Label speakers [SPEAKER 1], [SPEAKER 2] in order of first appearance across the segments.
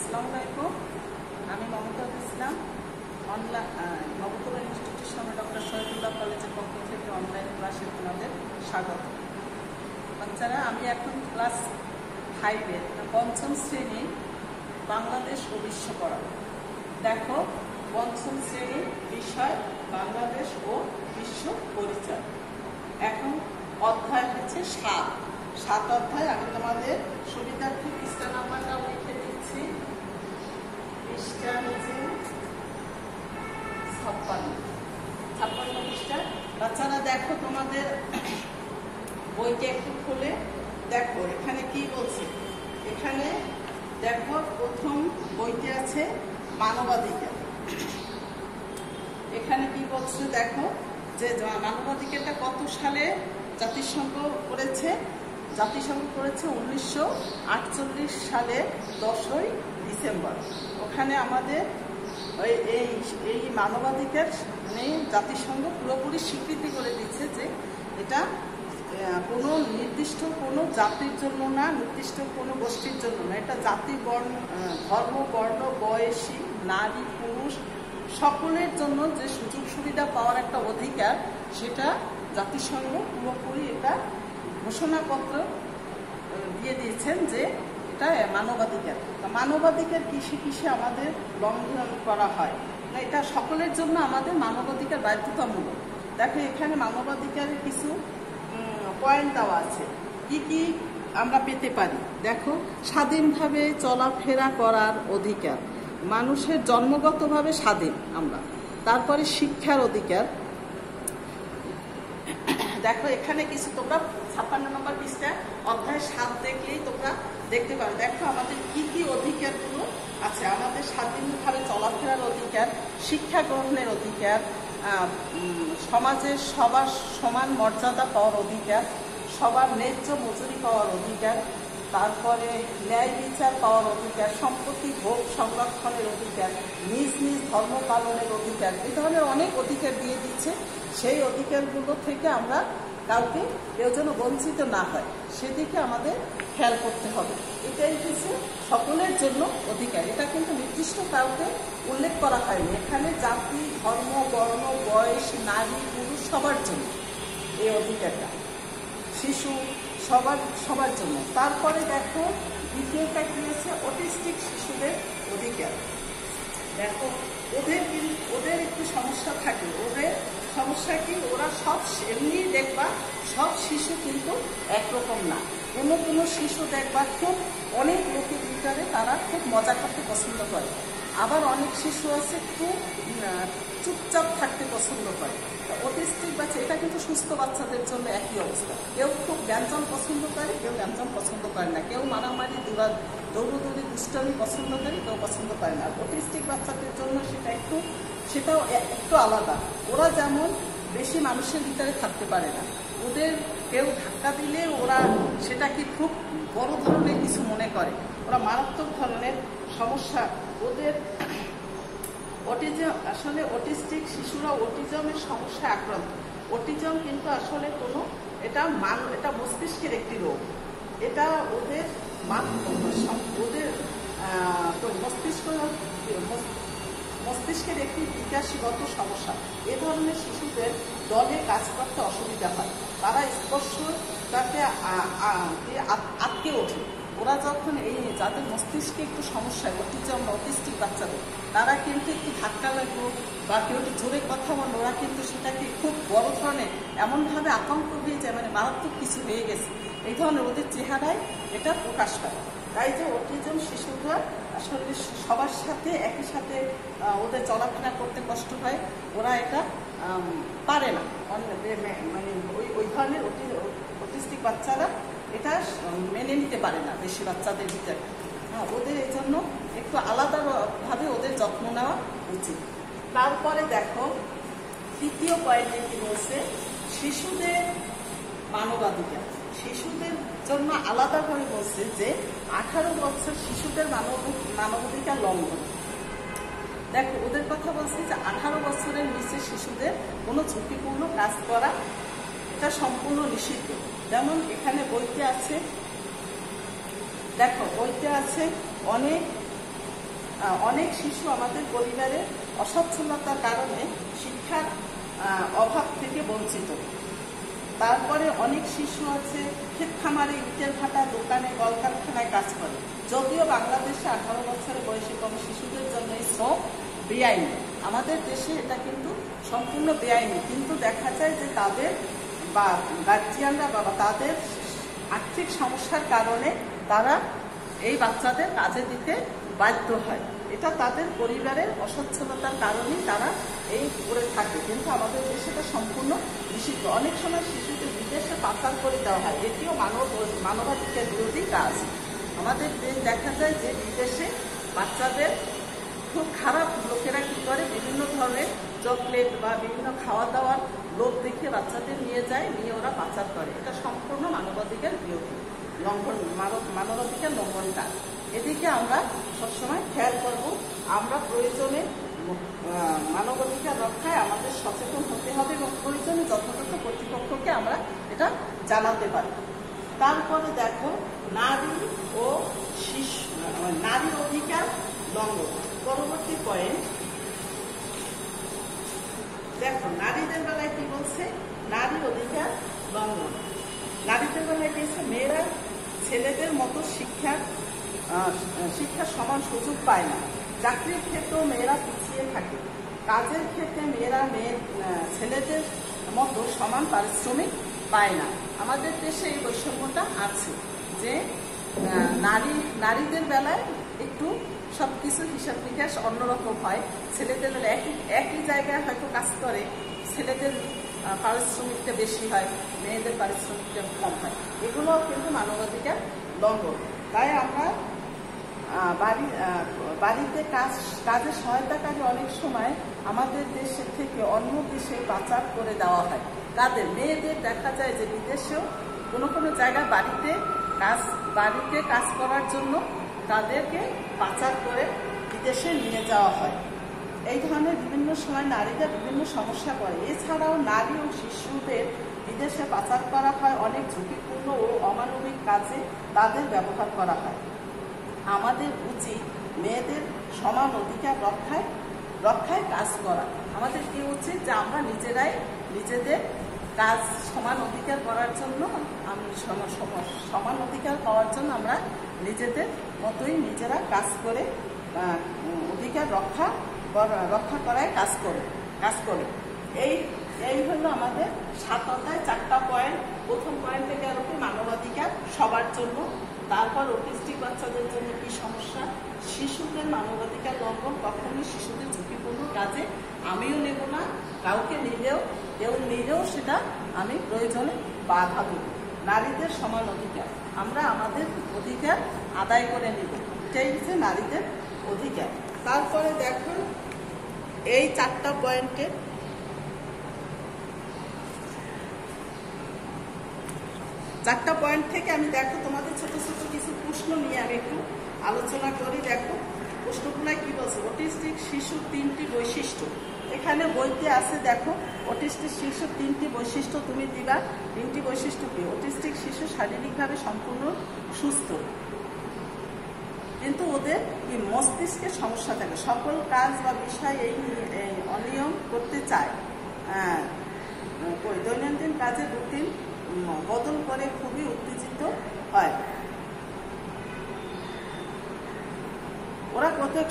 [SPEAKER 1] আসসালামু আলাইকুম। আমি মমতা ইসলাম নবতর ইনস্টিটিউশনে ডক্টর শহীদুল্লাহ কলেজের পক্ষ থেকে অনলাইন ক্লাসে আপনাদের স্বাগত। বাচ্চারা, আমি এখন ক্লাস 5-এর পঞ্চম শ্রেণী বাংলাদেশ ও বিশ্ব পড়াবো। দেখো, পঞ্চম শ্রেণীর বিষয় বাংলাদেশ ও বিশ্ব পরিচয়। এখন অধ্যায় হচ্ছে 7 অধ্যায়। আমি তোমাদের সুবিধার্থে পৃষ্ঠা নাম্বারটাও লিখে দিচ্ছি। পৃষ্ঠা হচ্ছে 56 পৃষ্ঠা। বাচ্চারা দেখো, তোমাদের বইটা একটু খুলে দেখো এখানে কি বলছে। এখানে দেখো, প্রথম বইতে আছে মানবাধিকার। এখানে কি বলছে দেখো, যে মানবাধিকারটা কত সালে জাতিসংঘ করেছে। জাতিসংঘ করেছে 1948 সালে 10ই ডিসেম্বর। ওখানে আমাদের এই মানবাধিকার জাতিসংঘ পুরোপুরি স্বীকৃতি করে দিচ্ছে যে এটা কোনো নির্দিষ্ট কোনো জাতির জন্য না, নির্দিষ্ট কোনো গোষ্ঠীর জন্য না। এটা জাতি, ধর্ম, বর্ণ, বয়সী, নারী, পুরুষ সকলের জন্য যে সুযোগ সুবিধা পাওয়ার একটা অধিকার, সেটা জাতিসংঘ পুরোপুরি এটা ঘোষণাপত্র দিয়ে দিয়েছেন যে এটা মানবাধিকার। মানবাধিকার কিসে কিসে আমাদের লঙ্ঘন করা হয় না, এটা সকলের জন্য আমাদের মানবাধিকার বাধ্যতামূলক। দেখো, এখানে মানবাধিকারের কিছু পয়েন্ট দেওয়া আছে, কি কি আমরা পেতে পারি। দেখো, স্বাধীনভাবে চলাফেরা করার অধিকার, মানুষের জন্মগতভাবে স্বাধীন আমরা। তারপরে শিক্ষার অধিকার। দেখো, এখানে কিছু তোমরা 56 নম্বর পৃষ্ঠা অধ্যায় 7 দেখলেই তোমরা দেখতে পারো। দেখো আমাদের কি কি অধিকারগুলো আছে। আমাদের স্বাধীনভাবে চলাফেরার অধিকার, শিক্ষা গ্রহণের অধিকার, সমাজের সবার সমান মর্যাদা পাওয়ার অধিকার, সবার ন্যায্য মজুরি পাওয়ার অধিকার, তারপরে ন্যায় বিচার পাওয়ার অধিকার, সম্পত্তি ভোগ সংরক্ষণের অধিকার, নিজ নিজ ধর্ম পালনের অধিকার। এই ধরনের অনেক অধিকার দিয়ে দিচ্ছে। সেই অধিকারগুলো থেকে আমরা কাউকে কেউ যেন বঞ্চিত না হয় সেদিকে আমাদের খেয়াল করতে হবে। এটাই হচ্ছে সকলের জন্য অধিকার। এটা কিন্তু নির্দিষ্ট কাউকে উল্লেখ করা হয়নি। এখানে জাতি, ধর্ম, বর্ণ, বয়স, নারী, পুরুষ সবার জন্য এই অধিকারটা, শিশু সবার জন্য। তারপরে দেখো, দ্বিতীয়টা কি আছে, অটিস্টিক শিশুদের অধিকার। দেখো, ওদের একটু সমস্যা থাকে। ওদের সমস্যা কি, ওরা সব এমনি দেখবা সব শিশু কিন্তু একরকম না। কোনো শিশু দেখবা খুব অনেক লোকের ভিতরে তারা খুব মজা করতে পছন্দ করে, আবার অনেক শিশু আছে খুব চুপচাপ থাকতে পছন্দ করে। অটিস্টিক বাচ্চা, এটা কিন্তু সুস্থ বাচ্চাদের জন্য একই অবস্থা। কেউ খুব ব্যঞ্জন পছন্দ করে, কেউ ব্যঞ্জন পছন্দ করে না। কেউ মারামারি, দৌড়দৌড়ি, দুষ্টামি পছন্দ করে, কেউ পছন্দ করে না। অটিস্টিক বাচ্চাদের জন্য সেটাও একটু আলাদা। ওরা যেমন বেশি মানুষের ভিতরে থাকতে পারে না। ওদের কেউ ধাক্কা দিলে ওরা সেটাকে খুব বড় ধরনের কিছু মনে করে। ওরা মারাত্মক ধরনের সমস্যা ওদের। অটিজম, আসলে অটিস্টিক শিশুরা অটিজমের সমস্যায় আক্রান্ত। অটিজম কিন্তু আসলে এটা মস্তিষ্কের একটি রোগ। এটা ওদের মস্তিষ্কের একটি বিকাশগত সমস্যা। এ ধরনের শিশুদের দলে কাজ করতে অসুবিধা হয়। তারা স্পর্শটাকে আটকে ওঠে। ওরা যখন যাদের মস্তিষ্কে একটু সমস্যা, অটিস্টিক বাচ্চাদের, তারা কিন্তু একটু ধাক্কা লাগলো বা কেউ একটু জোরে কথা বললো, ওরা কিন্তু সেটাকে খুব বড় ধরনের এমনভাবে আতঙ্ক হয়ে যায়, মানে মারাত্মক কিছু হয়ে গেছে। এই ধরনের ওদের চেহারায় এটা প্রকাশ পায়। তাই যে অটিজম শিশুরা আসলে সবার সাথে একই সাথে ওদের চলাফেরা করতে কষ্ট হয়। ওরা এটা পারে না, মানে ওই ধরনের অটিস্টিক বাচ্চারা এটা মেনে নিতে পারে না বেশি বাচ্চাদের ভিতরে। ওদের এই জন্য একটু আলাদাভাবে ওদের যত্ন নেওয়া উচিত। তারপরে দেখো, তৃতীয় পয়েন্টে কি বলছে, শিশুদের মানবাধিকার। শিশুদের জন্য আলাদাভাবে বলছে যে 18 বছর শিশুদের মানবাধিকার লঙ্ঘন। দেখো, ওদের কথা বলছে যে 18 বছরের নিচে শিশুদের কোনো ঝুঁকিপূর্ণ কাজ করা এটা সম্পূর্ণ নিষিদ্ধ। যেমন এখানে বইতে আছে, দেখো বইতে আছে অনেক অনেক শিশু আমাদের পরিবারে অসচ্ছলতার কারণে শিক্ষার অভাব থেকে বঞ্চিত। তারপরে অনেক শিশু আছে ক্ষেত খামারে, ইটের ভাটা, দোকানে, কলকারখানায় কাজ করে। যদিও বাংলাদেশে 18 বছরের বয়সী কোনো শিশুদের জন্য এই শ্রম বেআইনি, আমাদের দেশে এটা কিন্তু সম্পূর্ণ বেআইনি, কিন্তু দেখা যায় যে তাদের বা গার্জিয়ানরা বা তাদের আর্থিক সমস্যার কারণে তারা এই বাচ্চাদের কাজে দিতে বাধ্য হয়। এটা তাদের পরিবারের অসচ্ছলতার কারণেই তারা এই করে থাকে, কিন্তু আমাদের দেশে এটা সম্পূর্ণ নিষিদ্ধ। অনেক সময় শিশুকে বিদেশে পাচার করে দেওয়া হয়, এটিও মানবাধিকার বিরোধী কাজ। আমাদের দেশ দেখা যায় যে বিদেশে বাচ্চাদের খুব খারাপ লোকেরা কি করে, বিভিন্ন ধরনের চকলেট বা বিভিন্ন খাওয়া দাওয়ার লোভ দেখিয়ে বাচ্চাদের নিয়ে যায়, নিয়ে ওরা পাচার করে। এটা সম্পূর্ণ মানবাধিকার বিরোধী লঙ্ঘন, মানবাধিকার লঙ্ঘন কাজ। এদিকে আমরা সবসময় খেয়াল করব। আমরা প্রয়োজনে মানবাধিকার রক্ষায় আমাদের সচেতন হতে হবে এবং প্রয়োজনে যথাযথ কর্তৃপক্ষকে আমরা এটা জানাতে পারি। তারপরে দেখো নারী ও শিশু, নারীর অধিকার লঙ্ঘন। পরবর্তী পয়েন্ট দেখো, নারীদের বেলায় কি বলছে, নারী অধিকার লঙ্ঘন। নারীদের বেলায় কি বলছে, মেয়েরা ছেলেদের মতো শিক্ষার সমান সুযোগ পায় না। চাকরির ক্ষেত্রেও মেয়েরা পিছিয়ে থাকে। কাজের ক্ষেত্রে মেয়েরা ছেলেদের মতো সমান পারিশ্রমিক পায় না। আমাদের দেশে এই বৈষম্যটা আছে যে নারীদের বেলায় একটু সবকিছু হিসাব নিকাশ অন্যরকম হয়। ছেলেদের বেলায় একই জায়গায় হয়তো কাজ করে, ছেলেদের পারিশ্রমিকটা বেশি হয়, মেয়েদের পারিশ্রমিকটা কম হয়। এগুলো কিন্তু মানবাধিকার লঙ্ঘন। তাই আমরা বাড়িতে কাজে সহায়তাকারী অনেক সময় আমাদের দেশের থেকে অন্য দেশে পাচার করে দেওয়া হয়। তাদের মেয়েদের দেখা যায় যে বিদেশেও কোনো জায়গায় বাড়িতে কাজ করার জন্য তাদেরকে পাচার করে বিদেশে নিয়ে যাওয়া হয়। এই ধরনের বিভিন্ন সময় নারীরা বিভিন্ন সমস্যা করে। এছাড়াও নারী ও শিশুদের বিদেশে পাচার করা হয়, অনেক ঝুঁকিপূর্ণ ও অমানবিক কাজে তাদের ব্যবহার করা হয়। আমাদের উচিত মেয়েদের সমান অধিকার রক্ষায় কাজ করা। আমাদের কি উচিত যে আমরা নিজেরাই নিজেদের কাজ সমান অধিকার করার জন্য, সমান অধিকার পাওয়ার জন্য আমরা নিজেদের মতোই নিজেরা কাজ করে অধিকার রক্ষা করায় কাজ করে। এই হলো আমাদের 7 অধ্যায় 4টা পয়েন্ট। প্রথম পয়েন্ট থেকে আর মানবাধিকার সবার জন্য, তারপর অটিস্টিক বাচ্চাদের জন্য কি সমস্যা, শিশুদের মানবাধিকার লঙ্ঘন, কখনোই শিশুদের ঝুঁকিপূর্ণ কাজে আমিও নেব না, কেউ নিলেও সেটা আমি প্রয়োজনে বাধা দেব। নারীদের সমান অধিকার, আমরা আমাদের অধিকার আদায় করে নেব, এটাই হচ্ছে নারীদের অধিকার। তারপরে দেখো এই 4টা পয়েন্টে থেকে আমি দেখো তোমাদের ছোট ছোট কিছু প্রশ্ন নিয়ে আমি একটু আলোচনা করি। দেখো প্রশ্নগুলো কি বলছে, অটিস্টিক শিশুর 3টি বৈশিষ্ট্য। এখানে বইতে আছে, দেখো অটিস্টিক শিশুর 3টি বৈশিষ্ট্য তুমি দিবা। 3টি বৈশিষ্ট্য কি? অটিস্টিক শিশু শারীরিকভাবে সম্পূর্ণ সুস্থ, কিন্তু ওদের কি মস্তিষ্কের সমস্যা থাকে, সকল কাজ বা বিষয় এই অনিয়ম করতে চায়, দৈনন্দিন কাজের রুটিন বদল করে খুবই উত্তেজিত হয়। ওরা প্রত্যেক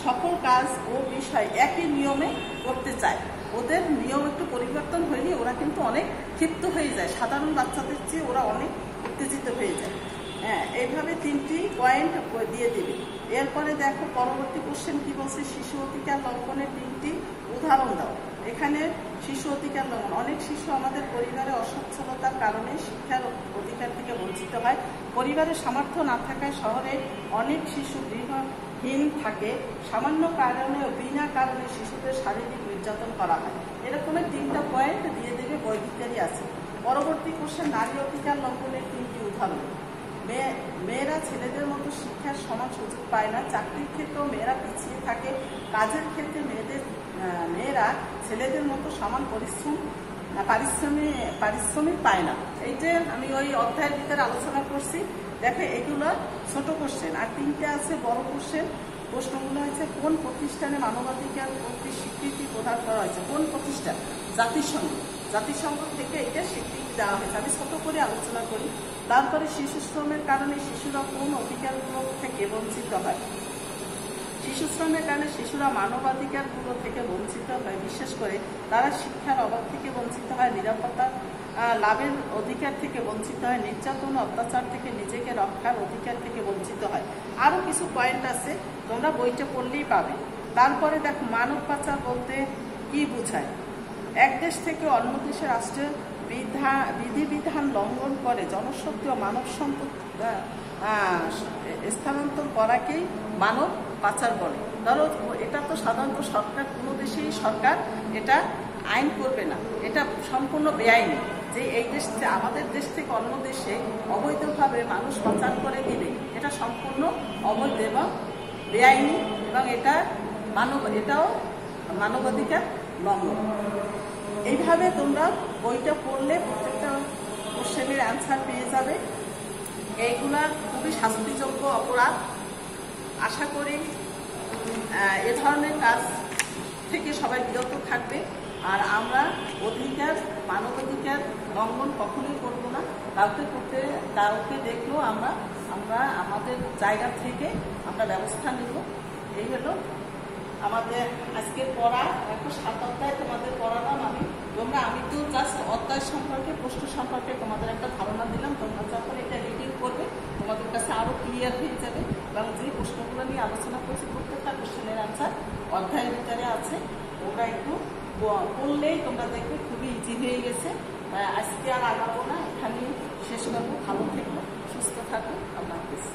[SPEAKER 1] সকল কাজ ও বিষয় একই নিয়মে করতে চায়। ওদের নিয়ম একটু পরিবর্তন হয়নি, ওরা কিন্তু অনেক ক্ষিপ্ত হয়ে যায়, সাধারণ বাচ্চাদের চেয়ে ওরা অনেক উত্তেজিত হয়ে যায়। হ্যাঁ, এইভাবে 3টি পয়েন্ট দিয়ে দিবে। এরপরে দেখো পরবর্তী কোশ্চেন কি বলছে, শিশু অধিকার লঙ্ঘনের 3টি উদাহরণ দাও। এখানে শিশু অধিকার লঙ্ঘন, অনেক শিশু আমাদের পরিবারে অসচ্ছলতার কারণে শিক্ষার অধিকার থেকে বঞ্চিত হয়। পরিবারের সামর্থ্য না থাকায় শহরে অনেক শিশু গৃহহীন থাকে। সামান্য কারণে ও বিনা কারণে শিশুদের শারীরিক নির্যাতন করা হয়। এরকমের 3টা পয়েন্ট দিয়ে দেবে, বৈদিকারই আছে। পরবর্তী কোশ্চেন, নারী অধিকার লঙ্ঘনের 3টি উদাহরণ। মেয়েরা ছেলেদের মতো শিক্ষার সমান সুযোগ পায় না। চাকরির ক্ষেত্রেও মেয়েরা পিছিয়ে থাকে। কাজের ক্ষেত্রে মেয়েরা ছেলেদের মতো সমান পারিশ্রমিক পায় না। এইটা আমি ওই অধ্যায়ের ভিতরে আলোচনা করছি। দেখো এগুলো ছোট কোশ্চেন, আর 3টে আছে বড় কোশ্চেন। প্রশ্নগুলো হয়েছে কোন প্রতিষ্ঠানে মানবাধিকার প্রতি স্বীকৃতি প্রদান করা হয়েছে, কোন প্রতিষ্ঠান? জাতিসংঘ থেকে এটা স্বীকৃতি দেওয়া হয়েছে। আমি ছোট করে আলোচনা করি। তারপরে শিশু শ্রমের কারণে শিশুরা কোন অধিকারগুলো থেকে বঞ্চিত হয়? শিশু শ্রমের কারণে শিশুরা মানবাধিকারগুলো থেকে বঞ্চিত হয়। বিশেষ করে তারা শিক্ষার অভাব থেকে বঞ্চিত হয়, নিরাপত্তা লাভের অধিকার থেকে বঞ্চিত হয়, নির্যাতন অত্যাচার থেকে নিজেকে রক্ষার অধিকার থেকে বঞ্চিত হয়। আরও কিছু পয়েন্ট আছে, তোমরা বইটা পড়লেই পাবে। তারপরে দেখো মানব পাচার বলতে কি বোঝায়? এক দেশ থেকে অন্য দেশে রাষ্ট্রের বিধিবিধান লঙ্ঘন করে জনশক্তি ও মানব সম্পদ স্থানান্তর করাকেই মানব পাচার বলে। ধরো এটা তো সাধারণত সরকার, কোনো দেশেই সরকার এটা আইন করবে না, এটা সম্পূর্ণ বেআইনি। যে এই দেশ, আমাদের দেশ থেকে অন্য দেশে অবৈধভাবে মানুষ পাচার করে দিলে এটা সম্পূর্ণ অবৈধ এবং বেআইনি, এবং এটাও মানবাধিকার লঙ্ঘন। এইভাবে তোমরা বইটা পড়লে প্রত্যেকটা কোশ্চেনের অ্যান্সার পেয়ে যাবে। এইগুলা খুবই শাস্তিযোগ্য অপরাধ। আশা করি এ ধরনের কাজ থেকে সবাই বিরত থাকবে। আর আমরা মানবাধিকার লঙ্ঘন কখনোই করব না। কাউকে দেখলেও আমরা আমাদের জায়গা থেকে আমরা ব্যবস্থা নেব। এই হলো আমাদের আজকের পড়া। এখন 7 অধ্যায় তোমাদের পড়ালাম আমি। আমি তো জাস্ট অধ্যায় সম্পর্কে, প্রশ্ন সম্পর্কে তোমাদের একটা ধারণা দিলাম। তোমরা যখন এটা রিডিং করবে তোমাদের কাছে আরও ক্লিয়ার হয়ে যাবে, এবং যে প্রশ্নগুলো নিয়ে আলোচনা করছি প্রত্যেকটা কোশ্চেনের আনসার অধ্যায়ের ভিতরে আছে। ওরা একটু পড়লেই তোমরা দেখবে খুবই ইজি হয়ে গেছে। আজকে আর আগাবো না, এখানেই শেষ করবো। ভালো থেকো, সুস্থ থাকো, আল্লাহ হাফেজ।